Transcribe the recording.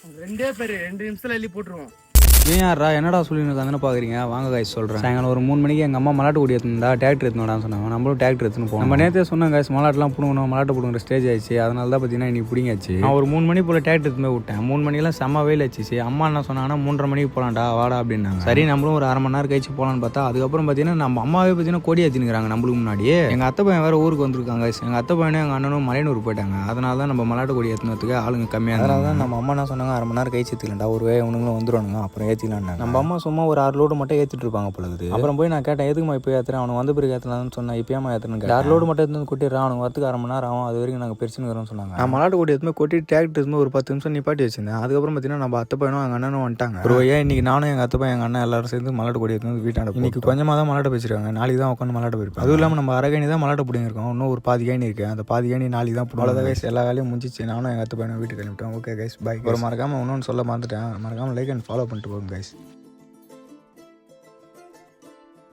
ரெண்டே பேர் 2 நிமிஷத்துல எள்ளி போட்டுருவோம். ஏன் யாரா என்னடா சொல்லிட்டு தானே பார்க்குறீங்க? வாங்க காய்ஸ் சொல்கிறேன். சாயங்காலம் ஒரு 3 மணிக்கு எங்கள் அம்மா மலாட்டு கூடி எடுத்துருந்தா டிராக்டர் எடுத்துனோடான்னு சொன்னாங்க. நம்மளும் டிராக்டர் எடுத்துன்னு போனோம். நம்ம நேற்றே சொன்னாங்க காய்ஸ் மலாட்டெலாம் பிடுங்கணும், மலாட்டை பிடுங்குற ஸ்டேஜ் ஆயிடுச்சு. அதனால தான் பார்த்தீங்கன்னா இன்னைக்கு பிடிங்காச்சு. நான் ஒரு 3 மணி போல் டிராக்டர் எடுத்துமே விட்டேன். 3 மணிக்கெல்லாம் செம்ம வெயில் ஆச்சு. அம்மா என்ன சொன்னாங்கன்னா 3:30 மணிக்கு போகலாம்டா வாடா அப்படின்னாங்க. சரி நம்மளும் ஒரு அரை மணி நேரம் கழிச்சு போகலான்னு பார்த்தா அதுக்கப்புறம் பார்த்தீங்கன்னா நம்ம அம்மாவே பார்த்தீங்கன்னா கொடி ஏற்றினுக்கிறாங்க நம்மளுக்கு முன்னாடியே. எங்கள் அத்தை பையன் வேறு ஊருக்கு வந்திருக்காங்க. எங்கள் அத்தை பையனும் எங்கள் அண்ணனும் மலையனூர் போயிட்டாங்க. அதனால தான் நம்ம மலாட்டு கொடி ஏற்றினதுக்கு ஆளுங்க கம்மியாக. அதனால தான் நம்ம அம்மா என்ன சொன்னாங்க, அரை மணி நேரம் கழிச்சு ஏற்றிக்கலாம்டா, ஒரு இவனுங்களும் வந்துடுவானுங்க அப்புறம் ஏற்றிக்கலான்னு. நம்ம அம்மா சும்மா ஒரு 6 லோடு மட்டும் ஏற்றிட்டு இருப்பாங்க பொழுது. அப்புறம் போய் நான் கேட்டேன், எதுக்குமா இப்போ ஏற்றுறேன், அவனுக்கு வந்த பிறகு ஏற்றலாம்னு சொன்னேன். இப்போயாமா ஏற்றணும் 6 லோடு மட்டும் எடுத்து கொட்டிடுறான், அவனுக்கு வரத்துக்கு அரை மணி நேரம் ஆகும், அது வரைக்கும் நாங்கள் பிரிச்சுன்னு சொன்னாங்க. நான் மலாட்டு கொட்டி எடுத்து கொட்டி டிராக்டர் எடுத்து ஒரு 10 நிமிஷம் நிப்பாட்டி வச்சிருந்தேன். அதுக்கப்புறம் பார்த்தீங்கன்னா நம்ம அத்தை பையனும் எங்கள் அண்ணனும் வந்துட்டாங்க. ஒரு ஏன் இன்னைக்கு நானும் எங்கள் அத்தை பையன் எங்கள் அண்ணன் எல்லாரும் சேர்ந்து மலாட்டு கொடி எடுத்து வீட்டாண்ட இன்னைக்கு கொஞ்சமாக தான் மலாட்டை வச்சிருக்காங்க. நாளைக்கு தான் உட்காந்து மலாட்டை போயிருப்பேன். அதுவும் இல்லாமல் நம்ம அரை கேணி தான் மலாட்டை பிடிங்கிருக்கோம். இன்னும் ஒரு பாதி கேணி இருக்கு. அந்த பாதி கேணி நாளைக்கு தான் அவ்வளோதான் கைஸ். எல்லா வேலையும் முடிஞ்சிச்சு. நானும் எங்கள் அத்தை பையனும் வீட்டுக்கு கிளம்பிட்டோம். Okay guys, bye. ஒரு மறக்காமல் இன்னொன்று சொல்ல மறந்துட்டேன். மறக்காமல் லைக் அண்ட் ஃபாலோ பண்ணிட்டு போங்க கைஸ்.